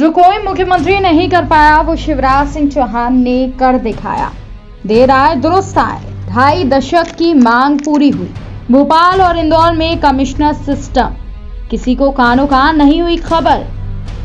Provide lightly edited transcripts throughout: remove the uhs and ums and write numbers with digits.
जो कोई मुख्यमंत्री नहीं कर पाया वो शिवराज सिंह चौहान ने कर दिखाया। देर आए दुरुस्त आए, 2.5 दशक की मांग पूरी हुई। भोपाल और इंदौर में कमिश्नर सिस्टम, किसी को कानो कान नहीं हुई खबर।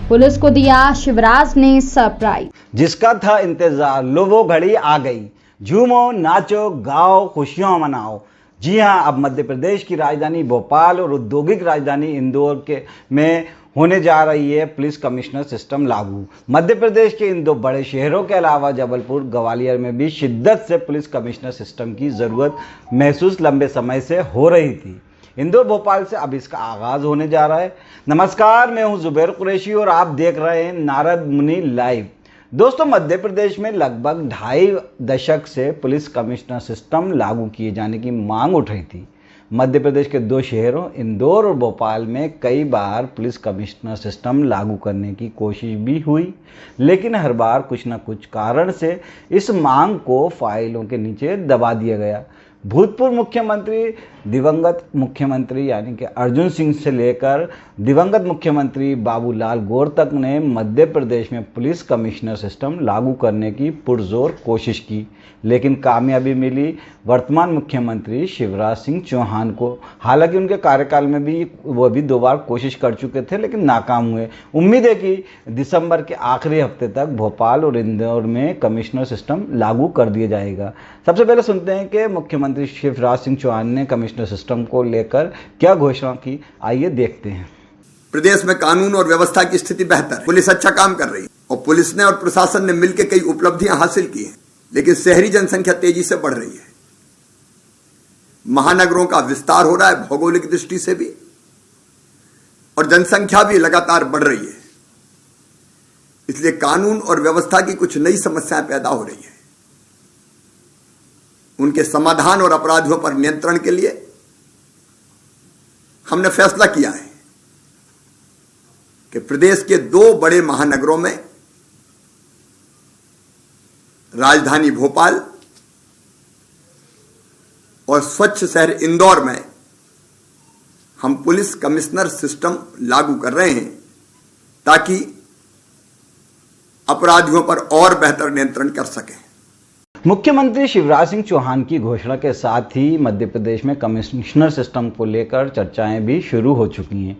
पुलिस को दिया शिवराज ने सरप्राइज। जिसका था इंतजार, लो वो घड़ी आ गई। झूमो, नाचो, गाओ, खुशियां मनाओ। जी हां, अब मध्य प्रदेश की राजधानी भोपाल और औद्योगिक राजधानी इंदौर में होने जा रही है पुलिस कमिश्नर सिस्टम लागू। मध्य प्रदेश के इन 2 बड़े शहरों के अलावा जबलपुर, ग्वालियर में भी शिद्दत से पुलिस कमिश्नर सिस्टम की जरूरत महसूस लंबे समय से हो रही थी। इंदौर, भोपाल से अब इसका आगाज होने जा रहा है। नमस्कार, मैं हूं जुबैर कुरैशी और आप देख रहे हैं नारद मुनि लाइव। दोस्तों, मध्य प्रदेश में लगभग 2.5 दशक से पुलिस कमिश्नर सिस्टम लागू किए जाने की मांग उठ रही थी। मध्य प्रदेश के 2 शहरों इंदौर और भोपाल में कई बार पुलिस कमिश्नर सिस्टम लागू करने की कोशिश भी हुई, लेकिन हर बार कुछ न कुछ कारण से इस मांग को फाइलों के नीचे दबा दिया गया। भूतपूर्व मुख्यमंत्री, दिवंगत मुख्यमंत्री यानी कि अर्जुन सिंह से लेकर दिवंगत मुख्यमंत्री बाबूलाल गौर तक ने मध्य प्रदेश में पुलिस कमिश्नर सिस्टम लागू करने की पुरजोर कोशिश की, लेकिन कामयाबी मिली वर्तमान मुख्यमंत्री शिवराज सिंह चौहान को। हालांकि उनके कार्यकाल में भी वो भी 2 बार कोशिश कर चुके थे, लेकिन नाकाम हुए। उम्मीद है कि दिसंबर के आखिरी हफ्ते तक भोपाल और इंदौर में कमिश्नर सिस्टम लागू कर दिया जाएगा। सबसे पहले सुनते हैं कि मुख्यमंत्री शिवराज सिंह चौहान ने कमिश्नर सिस्टम को लेकर क्या घोषणा की। आइए देखते हैं। प्रदेश में कानून और व्यवस्था की स्थिति बेहतर है, पुलिस अच्छा काम कर रही है और पुलिस ने और प्रशासन ने मिलकर कई उपलब्धियां हासिल की हैं, लेकिन शहरी जनसंख्या तेजी से बढ़ रही है। महानगरों का विस्तार हो रहा है भौगोलिक दृष्टि से भी, और जनसंख्या भी लगातार बढ़ रही है। इसलिए कानून और व्यवस्था की कुछ नई समस्याएं पैदा हो रही है। उनके समाधान और अपराधियों पर नियंत्रण के लिए हमने फैसला किया है कि प्रदेश के 2 बड़े महानगरों में, राजधानी भोपाल और स्वच्छ शहर इंदौर में, हम पुलिस कमिश्नर सिस्टम लागू कर रहे हैं ताकि अपराधियों पर और बेहतर नियंत्रण कर सकें। मुख्यमंत्री शिवराज सिंह चौहान की घोषणा के साथ ही मध्य प्रदेश में कमिश्नर सिस्टम को लेकर चर्चाएं भी शुरू हो चुकी हैं।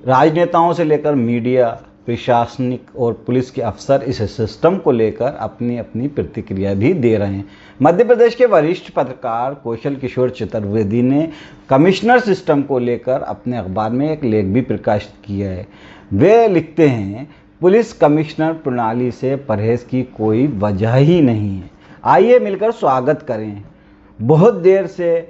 राजनेताओं से लेकर मीडिया, प्रशासनिक और पुलिस के अफसर इस सिस्टम को लेकर अपनी अपनी प्रतिक्रिया भी दे रहे हैं। मध्य प्रदेश के वरिष्ठ पत्रकार कौशल किशोर चतुर्वेदी ने कमिश्नर सिस्टम को लेकर अपने अखबार में एक लेख भी प्रकाशित किया है। वे लिखते हैं, पुलिस कमिश्नर प्रणाली से परहेज की कोई वजह ही नहीं है। आइए मिलकर स्वागत करें। बहुत देर से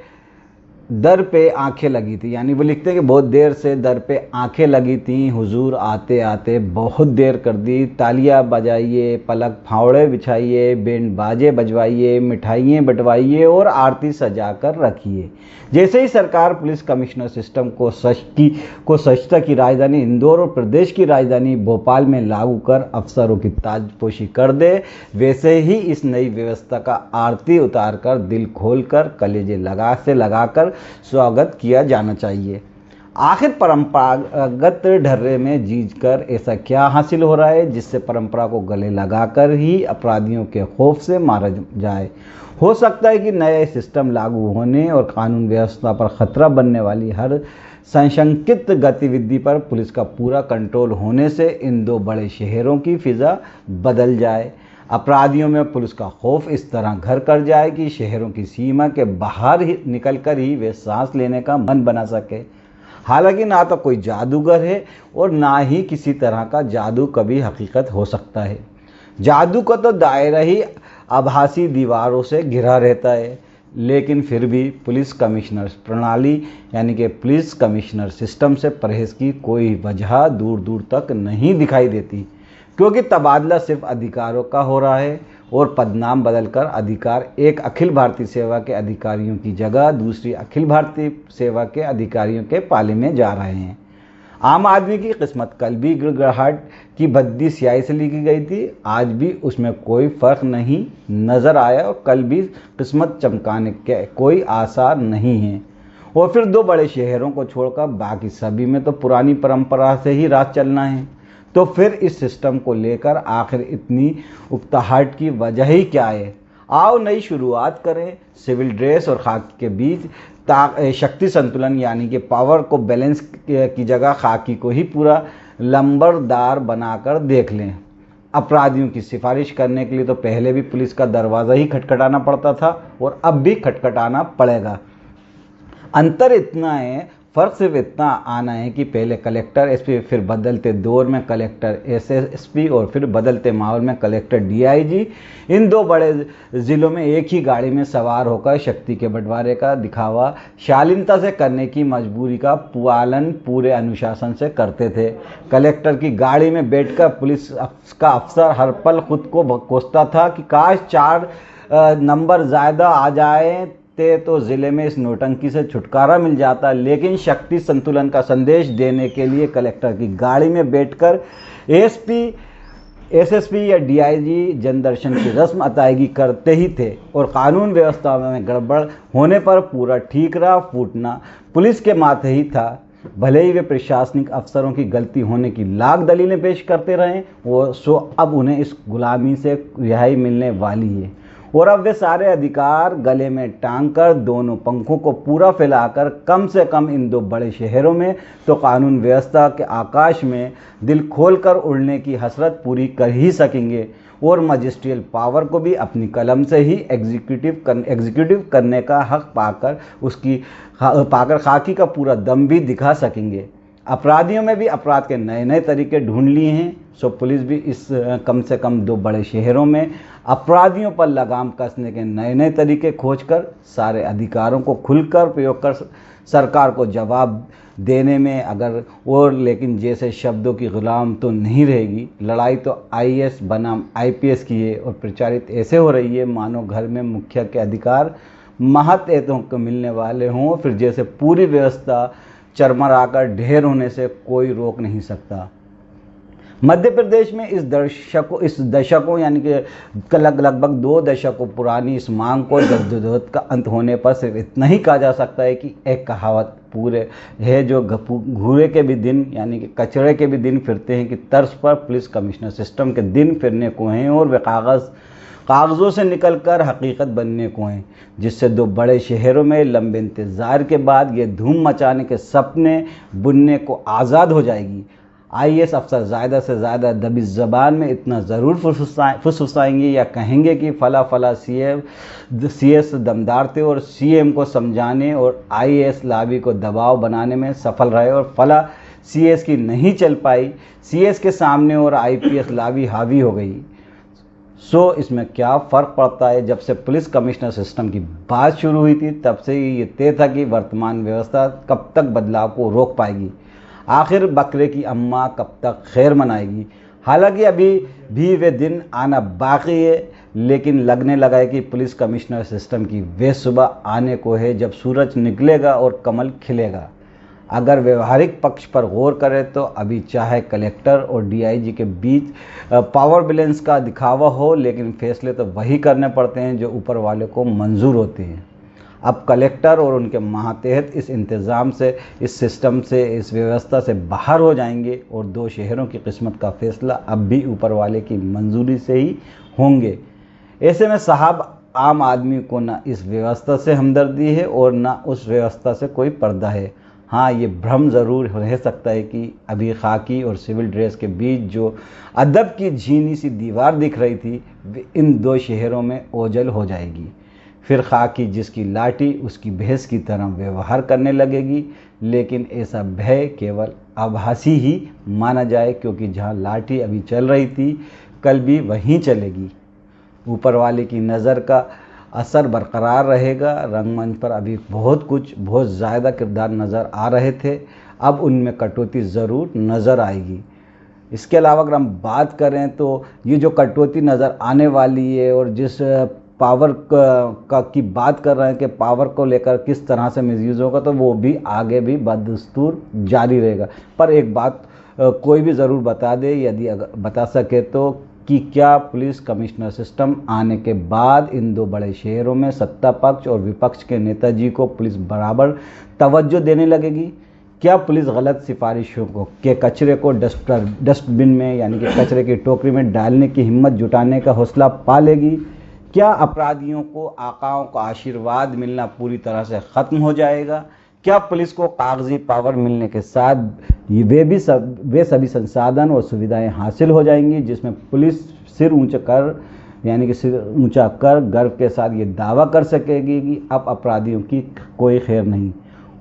दर पे आंखें लगी थी, यानी वो लिखते हैं कि बहुत देर से दर पे आंखें लगी थी, हुजूर आते आते बहुत देर कर दी। तालियां बजाइए, पलक फावड़े बिछाइए, बैंड बाजे बजवाइए, मिठाइयाँ बंटवाइए और आरती सजा कर रखिए। जैसे ही सरकार पुलिस कमिश्नर सिस्टम को सशस्त्र की राजधानी इंदौर और प्रदेश की राजधानी भोपाल में लागू कर अफसरों की ताजपोशी कर दे, वैसे ही इस नई व्यवस्था का आरती उतार कर, दिल खोलकर, कलेजे लगाकर स्वागत किया जाना चाहिए। आखिर परंपरागत ढर्रे में जीकर ऐसा क्या हासिल हो रहा है जिससे परंपरा को गले लगाकर ही अपराधियों के खौफ से मारा जाए। हो सकता है कि नए सिस्टम लागू होने और कानून व्यवस्था पर खतरा बनने वाली हर संशंकित गतिविधि पर पुलिस का पूरा कंट्रोल होने से इन 2 बड़े शहरों की फिजा बदल जाए। अपराधियों में पुलिस का खौफ इस तरह घर कर जाए कि शहरों की सीमा के बाहर ही निकलकर ही वे सांस लेने का मन बना सके। हालांकि ना तो कोई जादूगर है और ना ही किसी तरह का जादू कभी हकीकत हो सकता है। जादू का तो दायरा ही आभासी दीवारों से घिरा रहता है, लेकिन फिर भी पुलिस कमिश्नर प्रणाली यानी कि पुलिस कमिश्नर सिस्टम से परहेज की कोई वजह दूर दूर तक नहीं दिखाई देती, क्योंकि तबादला सिर्फ अधिकारों का हो रहा है और पदनाम बदलकर अधिकार एक अखिल भारतीय सेवा के अधिकारियों की जगह दूसरी अखिल भारतीय सेवा के अधिकारियों के पाले में जा रहे हैं। आम आदमी की किस्मत कल भी गिड़गिड़ाहट की भद्दी स्याही से लिखी गई थी, आज भी उसमें कोई फर्क नहीं नजर आया और कल भी किस्मत चमकाने के कोई आसार नहीं है। और फिर 2 बड़े शहरों को छोड़कर बाकी सभी में तो पुरानी परंपरा से ही राज चलना है। तो फिर इस सिस्टम को लेकर आखिर इतनी उकताहट की वजह ही क्या है? आओ नई शुरुआत करें। सिविल ड्रेस और खाकी के बीच शक्ति संतुलन यानी कि पावर को बैलेंस की जगह खाकी को ही पूरा लंबरदार बनाकर देख लें। अपराधियों की सिफारिश करने के लिए तो पहले भी पुलिस का दरवाज़ा ही खटखटाना पड़ता था और अब भी खटखटाना पड़ेगा। अंतर इतना है, फ़र्क सिर्फ इतना आना है कि पहले कलेक्टर एसपी, फिर बदलते दौर में कलेक्टर एसएसपी और फिर बदलते माहौल में कलेक्टर डीआईजी, इन दो बड़े ज़िलों में एक ही गाड़ी में सवार होकर शक्ति के बंटवारे का दिखावा शालीनता से करने की मजबूरी का पालन पूरे अनुशासन से करते थे। कलेक्टर की गाड़ी में बैठकर पुलिस का अफसर हर पल खुद को कोसता था कि काश 4 नंबर ज़्यादा आ जाए तो ज़िले में इस नौटंकी से छुटकारा मिल जाता। लेकिन शक्ति संतुलन का संदेश देने के लिए कलेक्टर की गाड़ी में बैठकर एसपी, एसएसपी या डीआईजी जनदर्शन की रस्म अदायगी करते ही थे और कानून व्यवस्था में गड़बड़ होने पर पूरा ठीकरा फूटना पुलिस के माथे ही था। भले ही वे प्रशासनिक अफसरों की गलती होने की लाख दलीलें पेश करते रहें, वो सो अब उन्हें इस गुलामी से रिहाई मिलने वाली है और अब वे सारे अधिकार गले में टांग कर दोनों पंखों को पूरा फैलाकर कम से कम इन 2 बड़े शहरों में तो कानून व्यवस्था के आकाश में दिल खोलकर उड़ने की हसरत पूरी कर ही सकेंगे और मजिस्ट्रियल पावर को भी अपनी कलम से ही एग्जीक्यूटिव करने का हक पाकर खाकी का पूरा दम भी दिखा सकेंगे। अपराधियों में भी अपराध के नए नए तरीके ढूंढ लिए हैं, सो पुलिस भी इस कम से कम 2 बड़े शहरों में अपराधियों पर लगाम कसने के नए नए तरीके खोजकर सारे अधिकारों को खुलकर प्रयोग कर सरकार को जवाब देने में अगर और लेकिन जैसे शब्दों की गुलाम तो नहीं रहेगी। लड़ाई तो आईएएस बनाम आईपीएस की है और प्रचारित ऐसे हो रही है मानो घर में मुखिया के अधिकार महत्वों को मिलने वाले हों, फिर जैसे पूरी व्यवस्था चरमराकर ढेर होने से कोई रोक नहीं सकता। मध्य प्रदेश में इस दशकों यानी कि लगभग 2 दशकों पुरानी इस मांग को जद्दोजहद का अंत होने पर सिर्फ इतना ही कहा जा सकता है कि एक कहावत पूरे है जो घूरे के भी दिन यानी कि कचरे के भी दिन फिरते हैं कि तर्ज पर पुलिस कमिश्नर सिस्टम के दिन फिरने को हैं और वे कागज़ों से निकलकर हकीकत बनने को हैं, जिससे 2 बड़े शहरों में लंबे इंतज़ार के बाद ये धूम मचाने के सपने बुनने को आज़ाद हो जाएगी। आईएएस अफसर ज़्यादा से ज़्यादा दबी ज़बान में इतना ज़रूर फुसफुसाएंगे या कहेंगे कि फला सीएस दमदार थे और सीएम को समझाने और आईएएस लाबी को दबाव बनाने में सफल रहे और फला सीएस की नहीं चल पाई, सीएस के सामने और आईपीएस लाबी हावी हो गई। सो इसमें क्या फ़र्क पड़ता है? जब से पुलिस कमिश्नर सिस्टम की बात शुरू हुई थी तब से ये तय था कि वर्तमान व्यवस्था कब तक बदलाव को रोक पाएगी, आखिर बकरे की अम्मा कब तक खैर मनाएगी। हालांकि अभी भी वे दिन आना बाकी है, लेकिन लगने लगा है कि पुलिस कमिश्नर सिस्टम की वे सुबह आने को है जब सूरज निकलेगा और कमल खिलेगा। अगर व्यवहारिक पक्ष पर गौर करें तो अभी चाहे कलेक्टर और डीआईजी के बीच पावर बैलेंस का दिखावा हो, लेकिन फैसले तो वही करने पड़ते हैं जो ऊपर वाले को मंजूर होते हैं। अब कलेक्टर और उनके मातहत इस इंतज़ाम से, इस सिस्टम से, इस व्यवस्था से बाहर हो जाएंगे और 2 शहरों की किस्मत का फैसला अब भी ऊपर वाले की मंजूरी से ही होंगे। ऐसे में साहब आम आदमी को ना इस व्यवस्था से हमदर्दी है और ना उस व्यवस्था से कोई पर्दा है। हाँ, ये भ्रम ज़रूर रह सकता है कि अभी खाकी और सिविल ड्रेस के बीच जो अदब की झीनी सी दीवार दिख रही थी इन 2 शहरों में ओझल हो जाएगी। फिर खाकी जिसकी लाठी उसकी भैंस की तरह व्यवहार करने लगेगी, लेकिन ऐसा भय केवल आभासी ही माना जाए, क्योंकि जहाँ लाठी अभी चल रही थी कल भी वहीं चलेगी। ऊपर वाले की नज़र का असर बरकरार रहेगा। रंगमंच पर अभी बहुत ज़्यादा किरदार नज़र आ रहे थे, अब उनमें कटौती ज़रूर नज़र आएगी। इसके अलावा अगर हम बात करें तो ये जो कटौती नज़र आने वाली है और जिस पावर की बात कर रहे हैं कि पावर को लेकर किस तरह से मिसयूज़ होगा, तो वो भी आगे भी बदस्तूर जारी रहेगा। पर एक बात कोई भी ज़रूर बता दे, यदि बता सके तो, कि क्या पुलिस कमिश्नर सिस्टम आने के बाद इन 2 बड़े शहरों में सत्ता पक्ष और विपक्ष के नेताजी को पुलिस बराबर तवज्जो देने लगेगी? क्या पुलिस गलत सिफारिशों को के कचरे को डस्टबिन में यानी कि कचरे की टोकरी में डालने की हिम्मत जुटाने का हौसला पा लेगी? क्या अपराधियों को आकाओं का आशीर्वाद मिलना पूरी तरह से खत्म हो जाएगा? क्या पुलिस को कागजी पावर मिलने के साथ वे सभी संसाधन और सुविधाएं हासिल हो जाएंगी जिसमें पुलिस सिर ऊंचा कर गर्व के साथ ये दावा कर सकेगी कि अब अपराधियों की कोई खैर नहीं?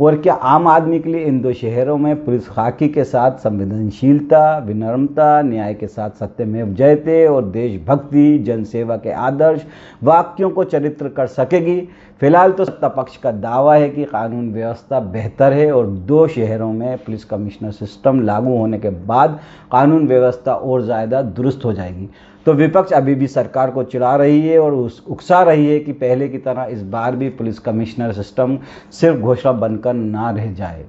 और क्या आम आदमी के लिए इन दो शहरों में पुलिस खाकी के साथ संवेदनशीलता, विनम्रता, न्याय के साथ सत्यमेव जयते और देशभक्ति, जनसेवा के आदर्श वाक्यों को चरित्र कर सकेगी? फिलहाल तो सत्ता पक्ष का दावा है कि कानून व्यवस्था बेहतर है और 2 शहरों में पुलिस कमिश्नर सिस्टम लागू होने के बाद कानून व्यवस्था और ज़्यादा दुरुस्त हो जाएगी। तो विपक्ष अभी भी सरकार को चिढ़ा रही है और उकसा रही है कि पहले की तरह इस बार भी पुलिस कमिश्नर सिस्टम सिर्फ घोषणा बनकर ना रह जाए।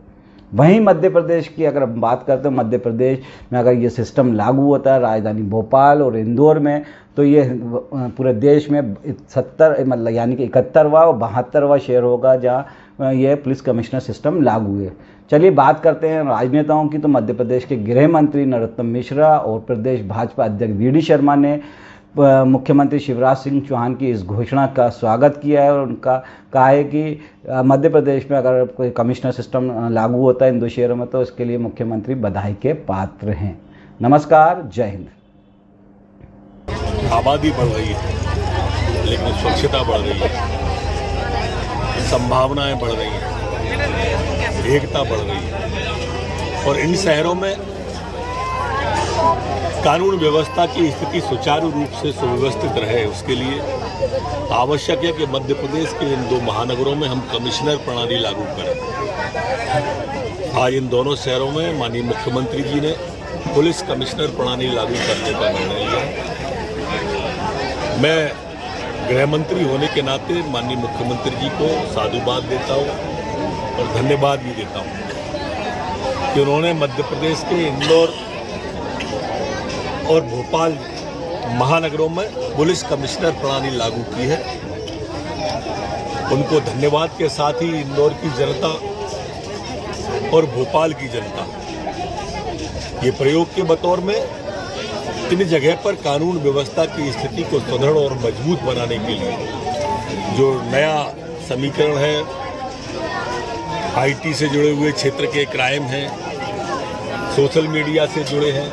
वहीं मध्य प्रदेश की अगर हम बात करते हैं, मध्य प्रदेश में अगर ये सिस्टम लागू होता है राजधानी भोपाल और इंदौर में, तो ये पूरे देश में 70 मतलब यानी कि 71वां और 72वां शहर होगा जहाँ ये पुलिस कमिश्नर सिस्टम लागू है। चलिए बात करते हैं राजनेताओं की। तो मध्य प्रदेश के गृह मंत्री नरोत्तम मिश्रा और प्रदेश भाजपा अध्यक्ष वी डी शर्मा ने मुख्यमंत्री शिवराज सिंह चौहान की इस घोषणा का स्वागत किया है और उनका कहा है कि मध्य प्रदेश में अगर कोई कमिश्नर सिस्टम लागू होता है इन 2 शहरों में तो इसके लिए मुख्यमंत्री बधाई के पात्र हैं। नमस्कार, जय हिंद। आबादी बढ़ रही है लेकिन स्वच्छता बढ़ रही है, संभावनाएं बढ़ रही हैं, एकता बढ़ रही है और इन शहरों में कानून व्यवस्था की स्थिति सुचारू रूप से सुव्यवस्थित रहे उसके लिए आवश्यक है कि मध्य प्रदेश के इन 2 महानगरों में हम कमिश्नर प्रणाली लागू करें। आज इन दोनों शहरों में माननीय मुख्यमंत्री जी ने पुलिस कमिश्नर प्रणाली लागू करने का निर्णय लिया। मैं गृह मंत्री होने के नाते माननीय मुख्यमंत्री जी को साधुवाद देता हूँ और धन्यवाद भी देता हूँ कि उन्होंने मध्य प्रदेश के इंदौर और भोपाल महानगरों में पुलिस कमिश्नर प्रणाली लागू की है। उनको धन्यवाद के साथ ही इंदौर की जनता और भोपाल की जनता ये प्रयोग के बतौर में इन जगह पर कानून व्यवस्था की स्थिति को सुदृढ़ और मजबूत बनाने के लिए जो नया समीकरण है, आईटी से जुड़े हुए क्षेत्र के क्राइम हैं, सोशल मीडिया से जुड़े हैं,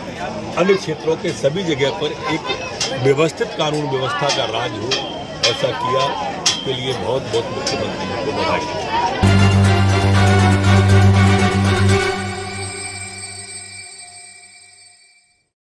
अन्य क्षेत्रों के सभी जगह पर एक व्यवस्थित कानून व्यवस्था का राज हो, ऐसा किया। इसके लिए बहुत बहुत मुख्यमंत्री को बधाई।